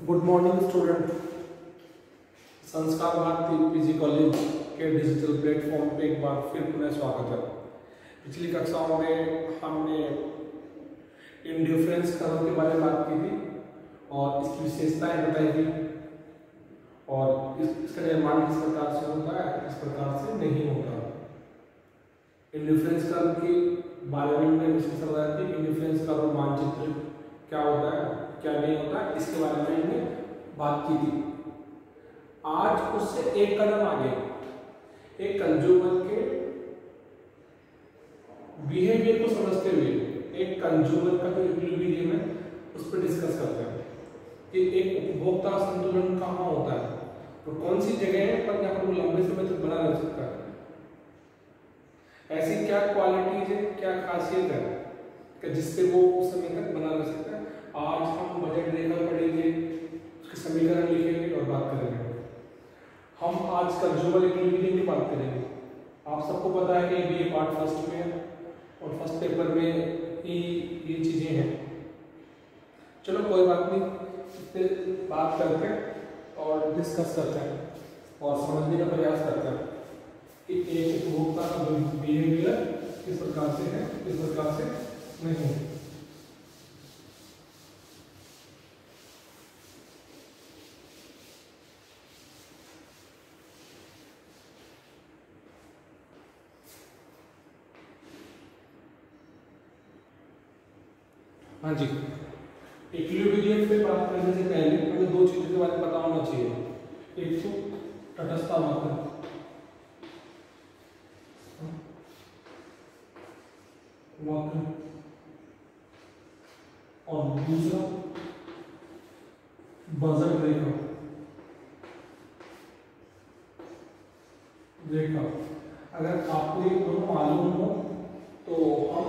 Good morning student. संस्कार Bharti PG college के digital platform पे एक बार फिर पुनः स्वागत है। पिछली कक्षाओं में हमने इंडिफरेंस कर्व के बारे में बात की थी और इसकी विशेषताएं बताई थी और इसका निर्माण किस प्रकार से होता है, किस प्रकार से नहीं होता। इंडिफरेंस कर्व के बारे में हमने डिस्कस कराया थी। इंडिफरेंस कर्व मानचित्र क्या होता है, क्या नहीं होता, इसके बारे में हमने बात की थी। आज उससे एक कदम आगे एक कंज्यूमर के बिहेवियर को समझते हुए एक कंज्यूमर का जो इक्विलिब्रियम है उस पर डिस्कस करते हैं कि एक उपभोक्ता संतुलन कहाँ होता है, तो कौन सी जगह है पर जहाँ पर वो लंबे समय तक बना रह सकता है। ऐसी क्या क्वालिटीज है, क्या खासियत है कि जिससे वो उस समय तक बना रह सकता है। आज हम बजट रेखा पढ़ेंगे, उसके समीकरण लिखेंगे और बात करेंगे। हम आज कंज्यूमर इक्विलिब्रियम की बात करेंगे। आप सबको पता है कि बीए पार्ट फर्स्ट में है और फर्स्ट पेपर में ये चीजें हैं। चलो कोई बात नहीं, इस पर बात करते हैं और डिस्कस करते हैं और समझने का प्रयास करते हैं कि एक उपभोक्ता का बिहेवियर किस प्रकार से है, किस प्रकार से नहीं है। हाँ जी, इक्विलिब्रियम पे बात करने से पहले हमें दो चीजों के बारे में पता होना चाहिए। एक तो तटस्थता वक्र और दूसरा बजट रेखा। अगर आपको ये दोनों मालूम हो तो हम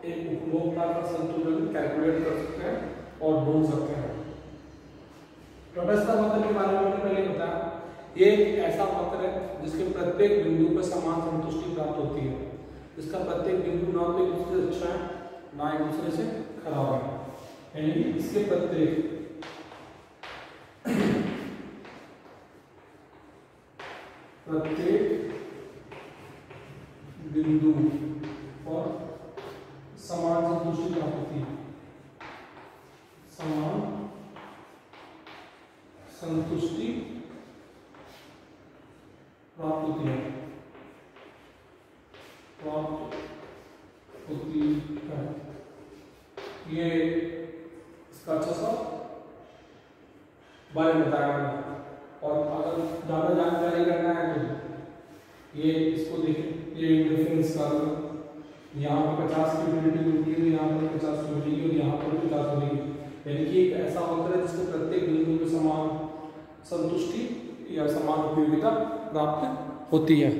एक उपभोक्ता का संतुलन कैलकुलेट कर सकते हैं और ढूंढ सकते हैं। तटस्थता वक्र के बारे में मैंने पहले बताया, ये एक ऐसा वक्र है जिसके प्रत्येक बिंदु पर समान संतुष्टि प्राप्त होती है। इसका प्रत्येक बिंदु ना तो एक दूसरे से अच्छा है ना एक दूसरे से खराब है, यानी इसके प्रत्येक बिंदु और समान संतुष्टि प्राप्त होती है। समान संतुष्टि प्राप्त होती है, ये इसका अच्छा सा बारे में बताया मैंने। और अगर ज्यादा जानकारी करना है तो ये इसको देखें, ये इंडिफरेंस कर्व, यहाँ पर 50 की यूटिलिटी होती है, यहाँ पर 50 की मिलेगी और यहाँ पर 50 मिलेगी। यानी कि एक ऐसा वक्र है जिसको प्रत्येक बिंदु पे समान संतुष्टि या समान उपयोगिता प्राप्त होती है,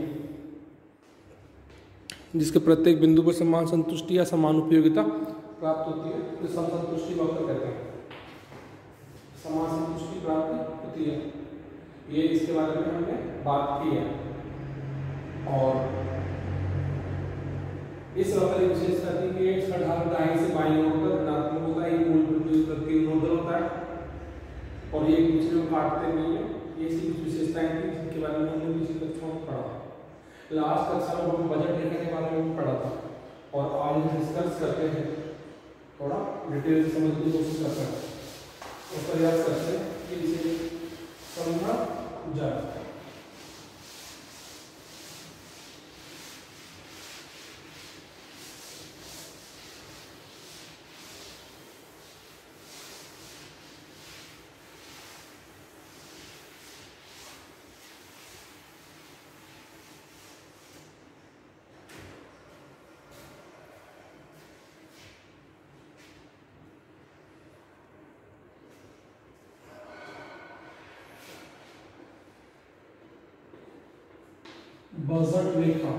जिसके प्रत्येक बिंदु पर समान संतुष्टि या समान उपयोगिता प्राप्त होती है, तो सम संतुष्टि वक्र कहते हैं। समान संतुष्टि प्राप्त होती है, ये इसके बारे में हमने बात की है। और इस वक्र की विशेषता थी कि इसका ढाल दाईं से बाईं ओर पर ऋणात्मक होता है, ये मूल बिंदु प्रति नोडल होता है और ये एक दूसरे को काटते नहीं है। ये इसकी कुछ विशेषताएं थी जिनके बारे में हमने पिछली कक्षा में पढ़ा। लास्ट कक्षा में हम बजट रेखा के बारे में पढ़ा था और आज हम डिस्कस करते हैं, थोड़ा डिटेल से समझने की कोशिश करते हैं और प्रयास करते हैं कि इसे समझा जाए। बजट रेखा,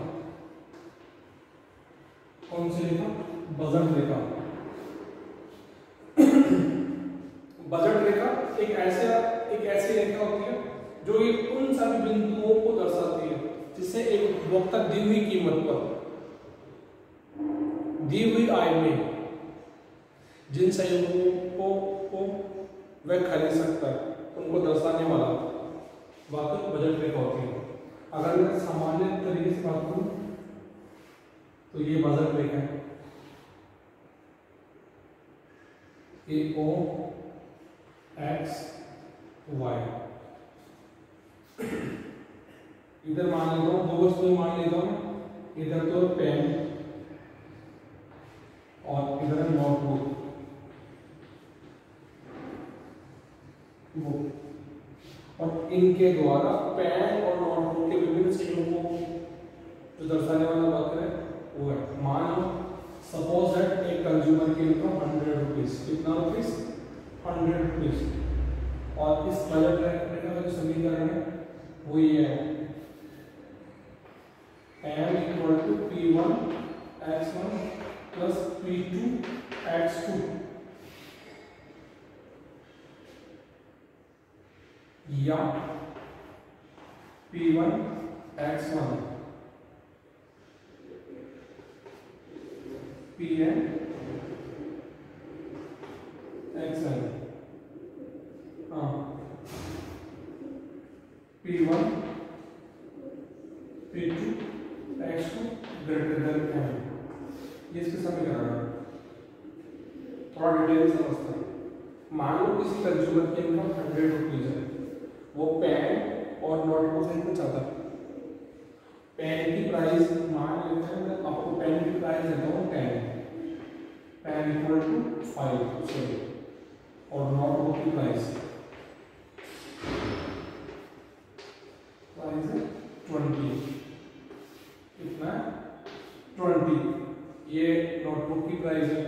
कौन सी रेखा? बजट रेखा। बजट रेखा एक ऐसी रेखा होती है जो ये उन सभी बिंदुओं को दर्शाती है जिससे एक उपभोक्ता दी हुई कीमत पर, दी हुई आय में जिन संयोजकों को वह खरीद सकता है, उनको दर्शाने वाला वास्तविक बजट रेखा होती है। अगर मैं सामान्य तरीके से बात करूं तो ये बजट रेखा है, ये ओ एक्स वाई। इधर मान लेता हूँ, दो वस्तुएं मान लेता हूँ, इधर तो पेन और इधर है नोटबुक और इनके द्वारा पेन और नोटबुक के विभिन्न स्कीमों को जो दर्शाने वाला बात करें वो है। मान लो सपोज दैट एक कंज्यूमर की इनकम 100 रुपीज, कितना रुपीज 100 रुपीज, और इस बजट रेखा का जो समीकरण है वो ये है m equal to p1 x1 plus p2 x2 या p1 x1 pn xn p1 p2 x2 greater than m। ये इसके समीकरण है, थोड़ा डिटेल समझते हैं। मान लो किसी कंज्यूमर की इनकम 100 रुपीज है, वो पेन और नोटबुक खरीदना चाहता है। पेन की प्राइस मान लेते हैं, मैं आपको पेन की प्राइस देता हूँ 10, पेन इक्वल टू 5 सॉरी, और नोटबुक की प्राइस है 20, कितना 20, ये नोटबुक की प्राइस है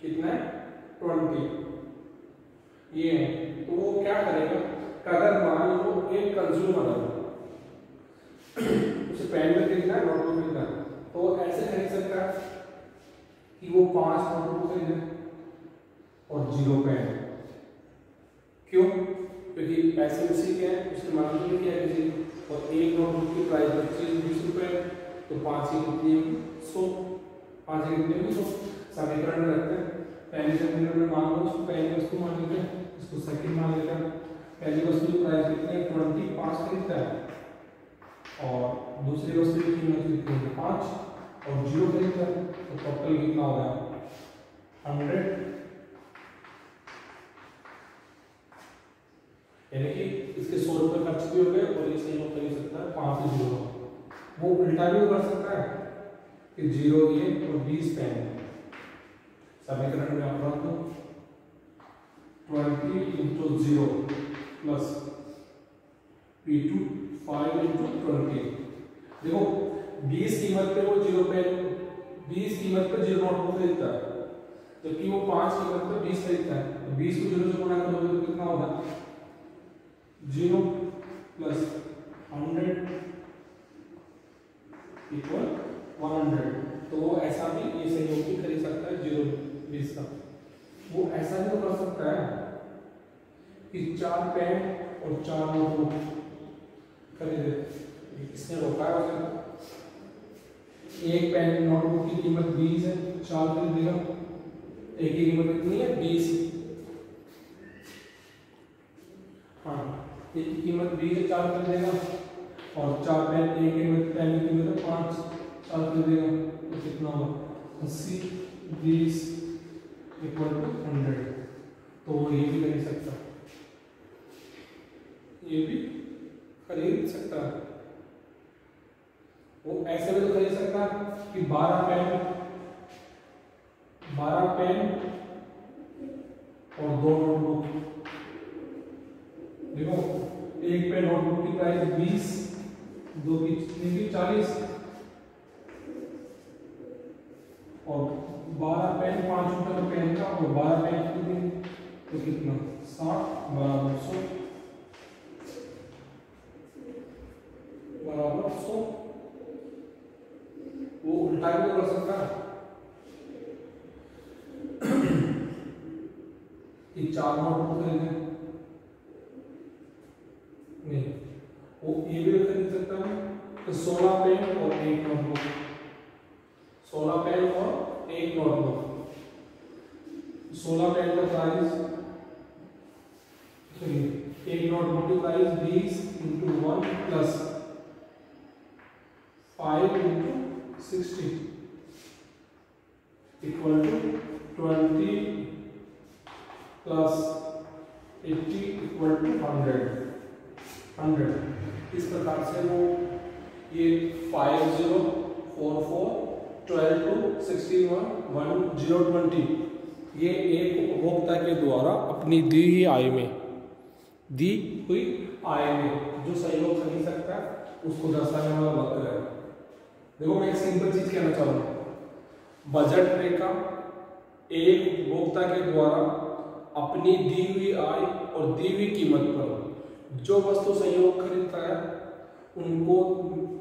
कितना 20, ये है। तो वो क्या करेगा, अगर मान लो एक कंज्यूमर है उसे पेन में खरीदना है, नोटबुक खरीदना है, तो ऐसे खरीद सकता है कि वो 5 नोटबुक खरीदे और 0 पेन। क्यों? क्योंकि पैसे उसी के हैं, उसके मांग नहीं किया किसी, और एक नोटबुक की प्राइस 25-20 रुपए, तो 5 की कितनी होगी 100, 5 की कितनी होगी 100। समीकरण में रखते हैं, पहले समीकरण में मान लो उसको पहली वस्तु मान लेते हैं, इसको सेकंड मान लेते हैं। पहली वस्तु की प्राइस कितनी है 20, 5 खरीदता है, और दूसरी वस्तु की कीमत कितनी है 5 और 0 खरीदता है, तो टोटल कितना हो रहा है 100। यानी कि इसके 100 रुपए खर्च भी हो गए और ये सही खरीद सकता है 5 से 0। वो उल्टा भी कर सकता है कि 0 ये और 20 पेन। समीकरण में आप रख दो 20 into 0 प्लस p2 5 into 20। देखो 20 कीमत पे वो 0 पेन, 20 कीमत पे 0 नोटबुक खरीदता है, जबकि वो 5 कीमत पे 20 खरीदता है। तो 20 को 0 से गुणा करोगे तो कितना होगा 0 प्लस 100 इक्वल 100। तो वो ऐसा भी ये सहयोगी खरीद सकता है 0-20 का। वो ऐसा भी तो कर सकता है कि 4 पेन और 4 नोटबुक खरीदे। किसने रोका है उसे? एक पेन नोटबुक की कीमत 20 है, 4 खरीदेगा, एक की कीमत कितनी है 20। हाँ, एक की कीमत 20 है, 4 खरीदेगा, और 4 पेन, एक पेन की कीमत 5, 4 खरीदेगा, तो कितना होगा 80 20 इक्वल टू 100। तो ये भी खरीद सकता है, ये भी खरीद सकता है। वो ऐसे भी तो खरीद सकता है कि 12 पेन और 2 नोटबुक। देखो एक पेन नोटबुक की प्राइस 20, 2 की कितनी की 40, और 12 पेन 5 रुपए का पेन का, और 12 पेन कितनी तो कितना 60 बराबर 100 बराबर 100। वो उल्टा भी कर सकता है कि 4 नोटबुक खरीदे, नहीं वो ये भी खरीद सकता है तो 16 पेन और 1 नोटबुक, 16 पेन और 1 नोटबुक। 16 पेन का प्राइस एक note multiplies 20 into 1 plus 5 into 60 equal to 20 plus 80 equal to 100। इस प्रकार से वो ये 5044 12 2 61 1020 ये एक उपभोक्ता के द्वारा अपनी दी हुई आय में जो सहयोग खरीद सकता है उसको दर्शाने वाला वक्र है। देखो मैं एक सिंपल चीज कहना चाहूंगा, बजट रेखा एक उपभोक्ता के द्वारा अपनी दी हुई आय और दी हुई कीमत पर जो वस्तु सहयोग खरीदता है उनको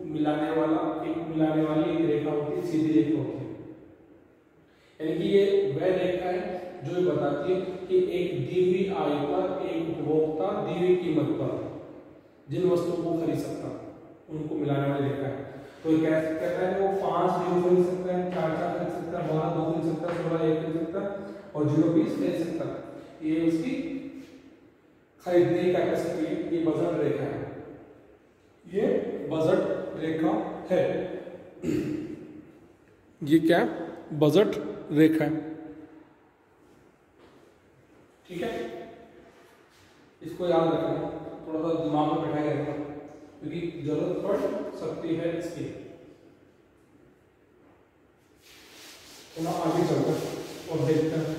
मिलाने वाली एक रेखा होती है, सीधी रेखा होती है। यानी कि ये वह रेखा है जो ये बताती है कि एक दी हुई आय पर एक उपभोक्ता दी हुई कीमत पर जिन वस्तुओं को खरीद सकता है उनको मिलाने वाली रेखा है। तो ये कहता है कि वो 5 0 खरीद सकता है, 4 4 खरीद सकता है, 12 2 खरीद सकता है, 16 1 खरीद सकता है और 0 20 खरीद सकता है। ये उसकी खरीदने की कैपेसिटी है। ये बजट रेखा है, ये बजट रेखा है। ये क्या है? बजट रेखा है। ठीक है, इसको याद रखना, थोड़ा सा दिमाग में बैठाए रखना क्योंकि जरूरत पड़ सकती है इसकी। तो ना आगे चलते हैं और देखते हैं।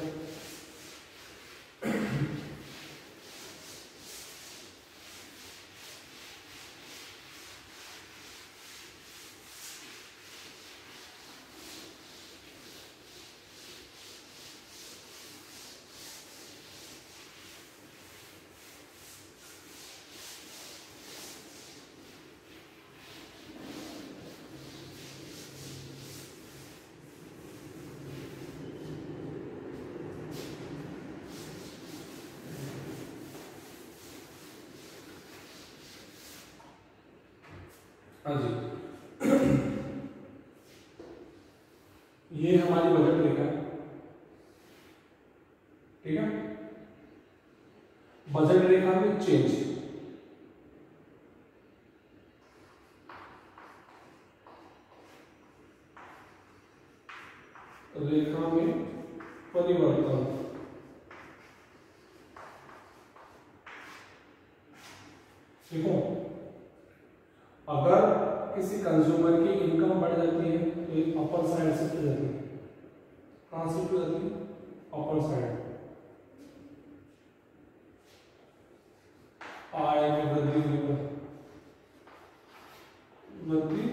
हाँ जी, ये हमारी बजट रेखा है। ठीक है, बजट रेखा में चेंज, रेखा में परिवर्तन। देखो अगर किसी कंज्यूमर की इनकम बढ़ जाती है तो एक अपर साइड शिफ्ट हो जाती है। कहां शिफ्ट हो जाती है? Upper side. आय में वृद्धि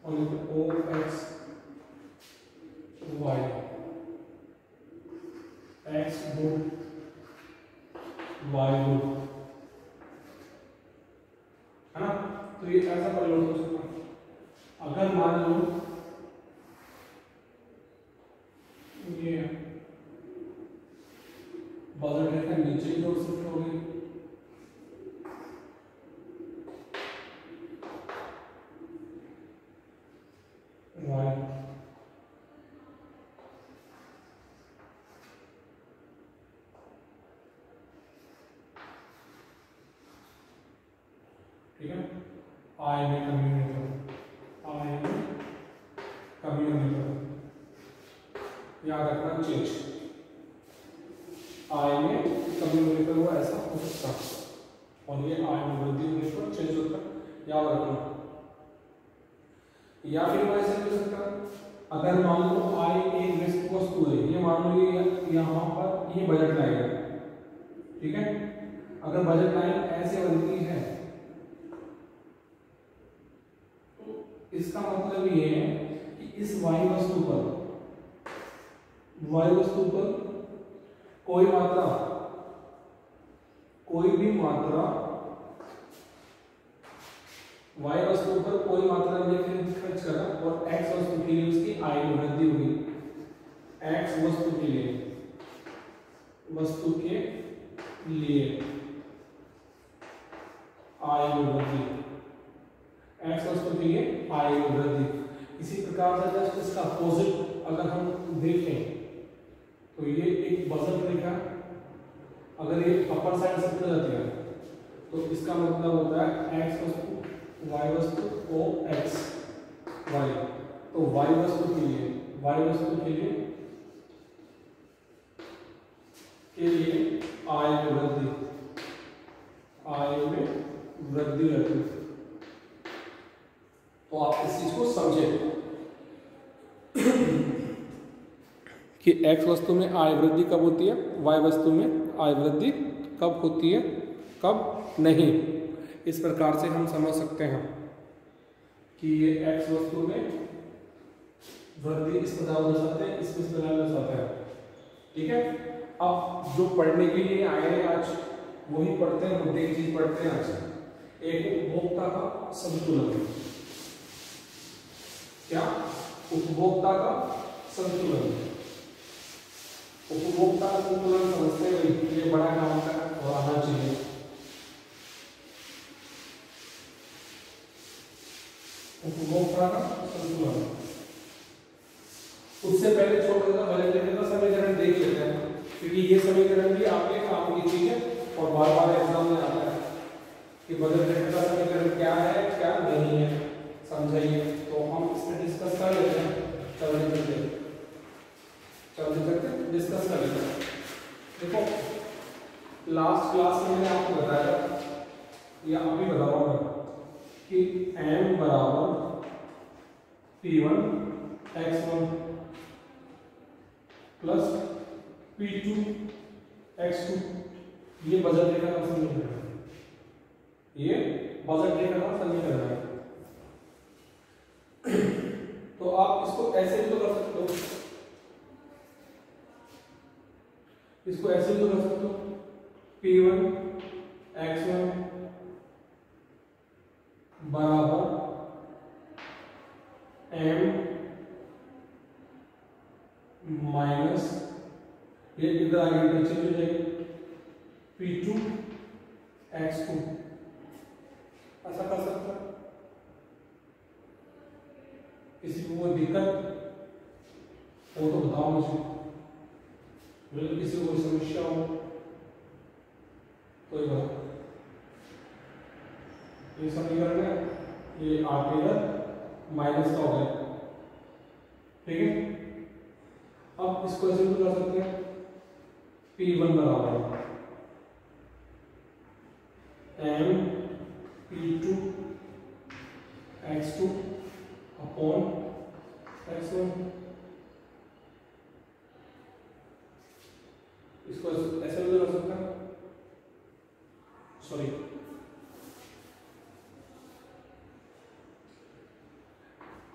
और ओ X Y, X good Y good, है ना? तो ये ऐसा परिवर्तन हो सकता है। अगर मान लो ये बजट रेखा नीचे की ओर शिफ्ट हो गई, वाई ठीक है, आय में कमी नहीं करो, आय में कमी नहीं करो, याद रखना चेंज, आय में कमी होने पर वो ऐसा हो सकता है और ये आय में वृद्धि होने पर चेंज होता है, याद रखना। या फिर वो ऐसा हो सकता है अगर मान लो आय एक वस्तु है, ये मान लो यहाँ पर ये बजट लाइन है। ठीक है, अगर बजट लाइन ऐसे बनती है इसका मतलब ये है कि इस वाई वस्तु पर कोई भी मात्रा वाई वस्तु पर कोई मात्रा में खर्च करा और एक्स वस्तु के लिए उसकी आय में वृद्धि हुई। एक्स वस्तु के लिए आय में वृद्धि, एक्स वस्तु के लिए आय में वृद्धि। इसी प्रकार से जस्ट इसका अपोजिट अगर हम देखें तो ये एक बजट रेखा, अगर ये अपर साइड शिफ्ट हो जाती है तो इसका मतलब होता है x वस्तु y वस्तु ओ x y। तो y वस्तु के लिए आय में वृद्धि रहती है। तो आप इस चीज को समझें कि x वस्तु में आय वृद्धि कब होती है, y वस्तु में आय वृद्धि कब होती है, कब नहीं। इस प्रकार से हम समझ सकते हैं कि ये x वस्तु में वृद्धि इस प्रकार हो सकते हैं, इस प्रकार हो सकता है। ठीक है, अब जो पढ़ने के लिए आए हैं आज वही पढ़ते हैं, मुद्दे की चीज पढ़ते हैं आज। एक उपभोक्ता का संतुलन। क्या? उपभोक्ता का संतुलन। उपभोक्ता का संतुलन समझते हैं, ये बड़ा काम का और आना चाहिए। उपभोक्ता का संतुलन। उससे पहले छोटा सा बजट लेने का समीकरण देख लेते हैं, क्योंकि ये समीकरण भी आपके काम की चीज है और बार बार एग्जाम में आता है कि बजट लेने का समीकरण क्या है क्या नहीं है, समझाइए। तो हम इसमें डिस्कस कर लेते हैं, चलते डिस्कस कर लेते हैं। देखो लास्ट क्लास में मैंने आपको बताया या अभी बता रहा हूँ कि m बराबर p1 x1 plus p2 x2, ये बजट रेखा का समीकरण है। ये बजट रेखा का समीकरण है। तो आप इसको ऐसे भी तो कर सकते हो, इसको ऐसे भी तो कर सकते हो, p1 x1 बराबर m माइनस, ये इधर आगे नीचे हो जाएगी, p2 x2। ऐसा कर सकता है? किसी को कोई दिक्कत हो तो बताओ मुझे, बिल्कुल किसी को कोई समस्या हो कोई बात। ये समीकरण है, ये आगे इधर माइनस का हो गया। ठीक है, अब इसको ऐसे भी कर सकते हैं, p1 बराबर m p2 x2 upon x1। इसको ऐसे भी कर सकते हैं, सॉरी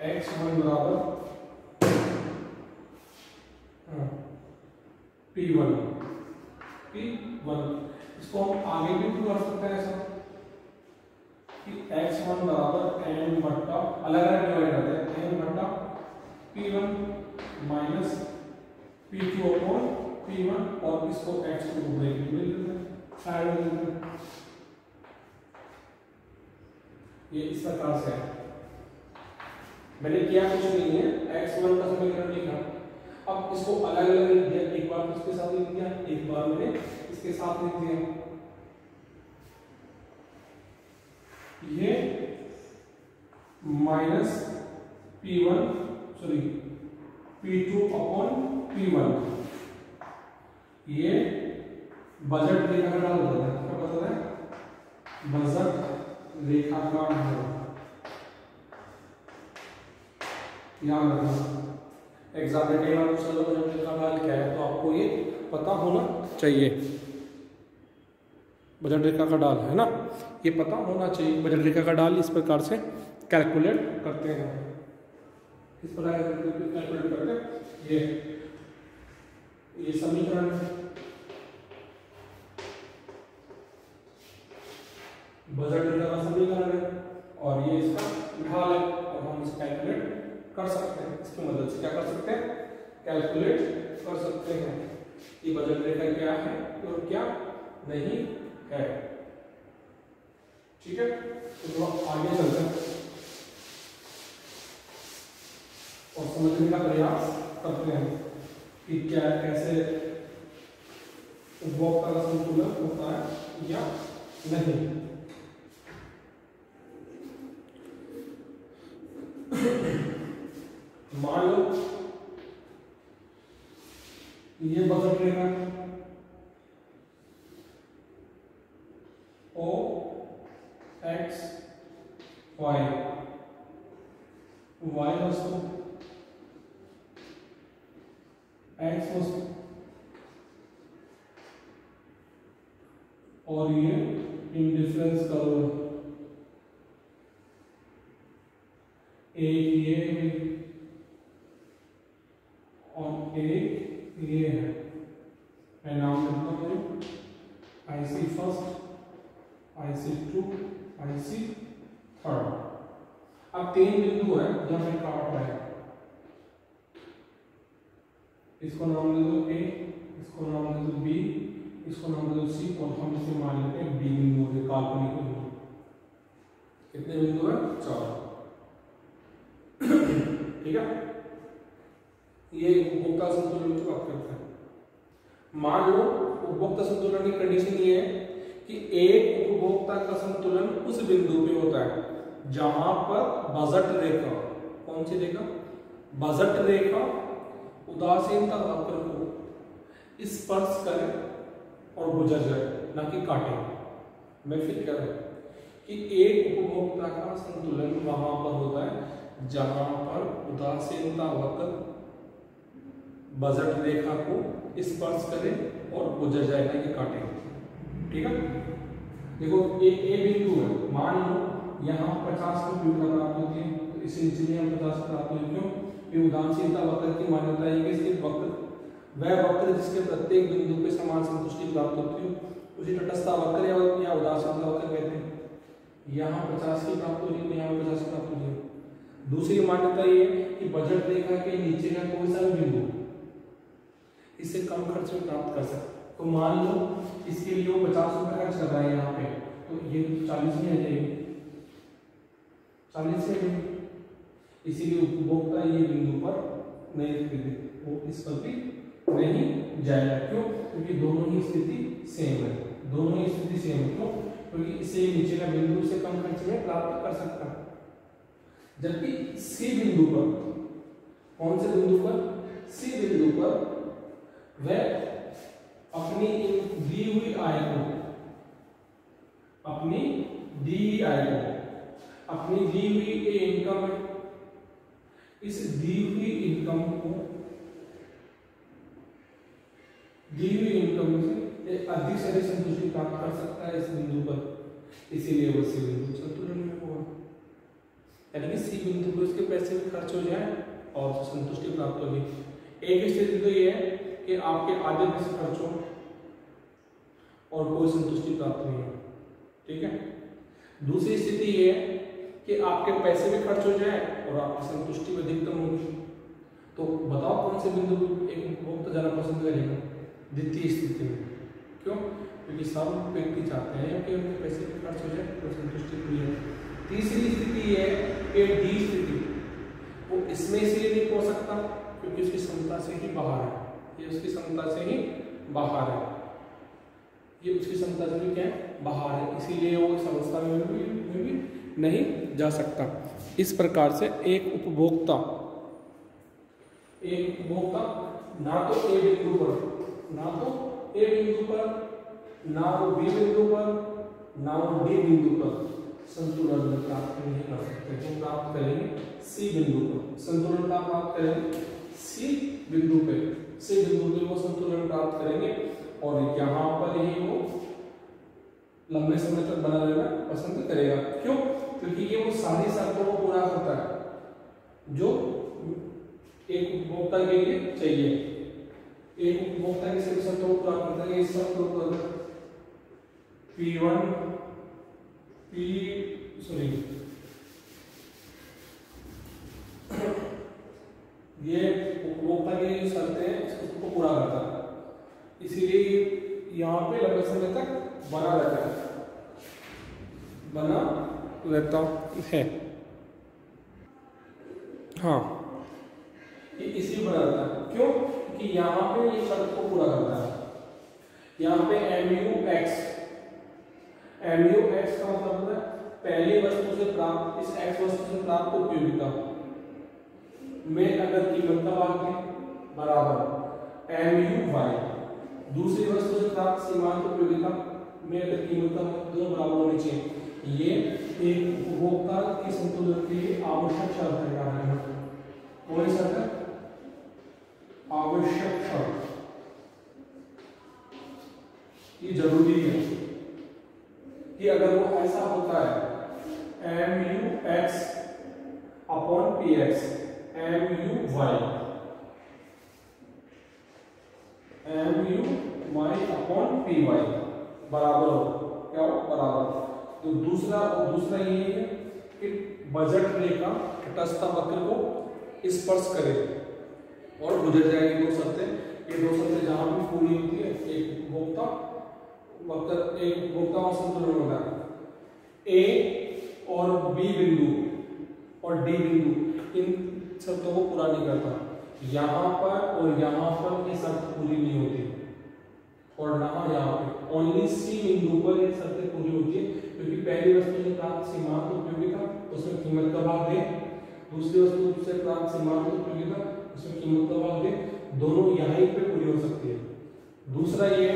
x1 बराबर p1। इसको हम आगे भी कर सकते हैं ऐसा कि x1 बराबर m बट्टा, अलग अलग डिवाइड करते हैं, m बट्टा p1 minus p2 upon p1 और इसको x2 को ब्रेक में लेते हैं, साइड में लेते हैं। ये इस प्रकार से है। मैंने किया कुछ नहीं है, x1 का समीकरण लिखा, अब इसको अलग अलग लिख दिया, एक बार इसके साथ लिख दिया, एक बार मैंने इसके साथ लिख दिया। ये minus p1 sorry p2 upon p1, ये बजट रेखा का ढाल होता है। क्या बताता है? बजट रेखा का ढाल। याद रखना, एग्जाम में कई बार पूछा जाता है बजट रेखा का ढाल क्या है, तो आपको ये पता होना चाहिए। बजट रेखा का ढाल है ना, ये पता होना चाहिए। बजट रेखा का ढाल इस प्रकार से कैलकुलेट करते हैं। किस प्रकार कैलकुलेट करते हैं? ये समीकरण बजट रेखा का समीकरण है और ये इसका ढाल है, और हम इसे कैलकुलेट कर सकते हैं। इसकी मदद से क्या कर सकते हैं? कैलकुलेट कर सकते हैं कि बजट रेखा क्या है और क्या नहीं है। ठीक है, तो आगे चलते हैं और समझने का प्रयास करते हैं कि क्या कैसे उपभोक्ता का संतुलन होता है या नहीं। मान लो ये बजट रेखा ओ एक्स वाई, वाई वस्तु एक्स वस्तु और ये इंडिफरेंस कर्व, एक ये और एक ये है। मैं नाम लिखता हूँ IC first, IC two, IC third. अब 3 बिंदु है जहां पे काट रहा है, इसको नाम दे दो A, इसको नाम दे दो B, इसको नाम दे दो C और हम इसे मान लेते हैं D बिंदु है, काल्पनिक बिंदु। कितने बिंदु है? 4। ठीक है, ये उपभोक्ता संतुलन की बात करते हैं। मान लो उपभोक्ता संतुलन की कंडीशन ये है कि एक उपभोक्ता का संतुलन उस बिंदु पे होता है जहां पर बजट रेखा, कौन सी रेखा? बजट रेखा उदासीनता वक्र को स्पर्श करे और गुजर जाए, ना कि काटे। मैं फिर कह रहा हूं कि एक उपभोक्ता का संतुलन वहां पर होता है जहां पर उदासीनता वक्र बजट रेखा को स्पर्श करे और गुजर जाए, ना कि काटे। ठीक है, देखो ए बिंदु है, मान लो यहाँ 50 की तीव्रता प्राप्त होती है, तो इसे नीचे में 50 प्राप्त होती है। क्यों? ये उदासीनता वक्र की मान्यता है कि सिर्फ वक्र, वह वक्र जिसके प्रत्येक बिंदु पे समान संतुष्टि प्राप्त होती है उसी तटस्थ वक्र या उदासीनता वक्र कहते हैं। यहाँ 50 की प्राप्त हो रही है, यहाँ 50 की प्राप्त हो रही है। दूसरी मान्यता ये है कि बजट रेखा के नीचे का कोई सा भी बिंदु इससे कम खर्च में प्राप्त कर सकते। तो मान लो इसके लिए वो 50 रुपए खर्च कर रहा है यहाँ पे, तो ये 40 में आ जाएगी, 40 में। इसीलिए उपभोक्ता ये बिंदु पर नहीं खरीदे, वो इस पर भी नहीं जाएगा। क्यों? क्योंकि दोनों ही स्थिति सेम है, दोनों ही स्थिति सेम है। क्यों? क्योंकि इसे नीचे का बिंदु से कम खर्च में प्राप्त कर सकता है। जबकि सी बिंदु पर, कौन से बिंदु पर? सी बिंदु पर वह अपनी दी हुई आय को, अपनी दी हुई आय को, अपनी दी हुई इनकम है, इस दी हुई इनकम को, दी हुई इनकम से अधिक से अधिक संतुष्टि प्राप्त कर सकता है इस बिंदु पर। इसीलिए वो सी बिंदु संतुलन में होगा। यानी कि सी बिंदु पर उसके पैसे भी खर्च हो जाए और संतुष्टि प्राप्त होगी। एक स्थिति तो ये है कि आपके आधे पैसे खर्च हो और कोई संतुष्टि प्राप्त नहीं हो। ठीक है, दूसरी स्थिति ये है कि आपके पैसे भी खर्च हो जाए और आपकी संतुष्टि भी अधिकतम होगी। तो बताओ कौन से बिंदु एक उपभोक्ता जाना पसंद करेगा? द्वितीय स्थिति में। क्यों? क्योंकि सब व्यक्ति चाहते हैं कि उनके पैसे भी खर्च हो जाए तो संतुष्टि पूरी है। तीसरी स्थिति ये है कि डी स्थिति, वो इसमें इसलिए नहीं पहुंच सकता क्योंकि उसकी क्षमता से ही बाहर है, ये उसकी क्षमता से ही बाहर है, ये उसकी क्षमता से भी क्या है? बाहर है। इसीलिए वो इस अवस्था में भी नहीं जा सकता। इस प्रकार से एक उपभोक्ता ना तो ए बिंदु पर, ना तो ए बिंदु पर, ना वो बी बिंदु पर, ना वो डी बिंदु पर संतुलन प्राप्त नहीं कर सकते। तो प्राप्त करेंगे सी बिंदु पर संतुलन का प्राप्त करेंगे, सी बिंदु पे, सी बिंदु पे वो संतुलन प्राप्त करेंगे और यहाँ पर ही वो लंबे समय तक बना रहना पसंद करेगा। क्यों? क्योंकि ये वो सारी शर्तों को पूरा करता है जो एक उपभोक्ता के लिए चाहिए। एक उपभोक्ता की सभी शर्तों को पूरा करता है। इस शर्त को P1 ये उपभोक्ता की जो शर्तें हैं इसको पूरा करता है, इसीलिए यहाँ पे लंबे समय तक बना रहता है। हाँ, ये इसलिए बना रहता है। क्यों? क्योंकि यहाँ पे ये शर्त को पूरा करता है। यहाँ पे MUX का मतलब है पहली वस्तु से प्राप्त, इस X वस्तु से प्राप्त उपयोगिता में अगर कीमत का भाग है बराबर MUY, दूसरी वस्तु से प्राप्त सीमांत उपयोगिता में अगर कीमत का भाग दोनों बराबर होनी चाहिए। ये एक उपभोक्ता के संतुलन के लिए आवश्यक शर्त है। याद रखना कौन शर्त है? आवश्यक शर्त, ये जरूरी है कि अगर वो ऐसा होता है MUX upon PX MUY upon PY बराबर हो, क्या हो? बराबर। तो दूसरा ये है कि बजट रेखा तटस्थ वक्र को स्पर्श करे और गुजर जाएगी। दो शर्तें, ये दो शर्तें जहां भी पूरी होती है, एक उपभोक्ता और संतुलन होता है। A और B बिंदु और D बिंदु इन शर्तों को पूरा नहीं करता। यहाँ पर और यहाँ पर ये शर्त पूरी नहीं होती और ना यहाँ पे, ओनली C बिंदु पर ये शर्तें पूरी होती है, क्योंकि पहली वस्तु से प्राप्त सीमांत उपयोगिता उसमें कीमत का भाग दे, दूसरी वस्तु से प्राप्त सीमांत उपयोगिता उसमें कीमत का भाग दे, दोनों यहीं पे पूरी हो सकती है। दूसरा ये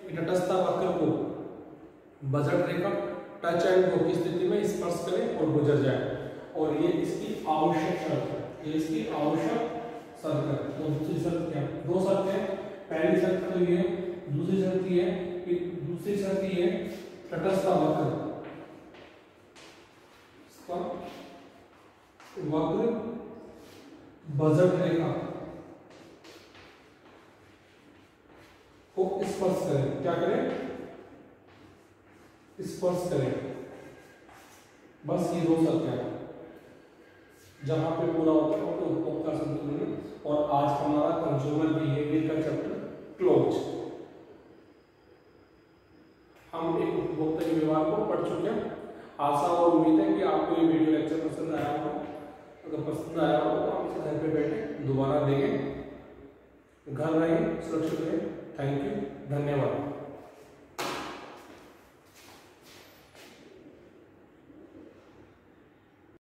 कि तटस्थ वक्र को budget Rekha touch and go की स्थिति में स्पर्श करे और गुजर जाए, और ये इसकी आवश्यक शर्त है। ये इसकी आवश्यक शर्त है। तो दूसरी शर्त क्या है? दो शर्तें हैं। पहली शर्त तो ये है, दूसरी शर्त ये है कि तटस्थ वक्र बजट रेखा को स्पर्श करें। क्या करें? स्पर्श करें। बस ये दो शर्तें हैं, जहां पे पूरा होता है तो उपभोक्ता संतुलन। और आज हमारा कंज्यूमर बिहेवियर का चैप्टर क्लोज। हम एक उपभोक्ता के व्यवहार को पढ़ चुके हैं। आशा और उम्मीद है कि आपको ये वीडियो लेक्चर पसंद आया होगा। अगर पसंद आया हो तो आप इसे घर पे बैठे दोबारा देखें। घर रहें, सुरक्षित रहें। थैंक यू, धन्यवाद।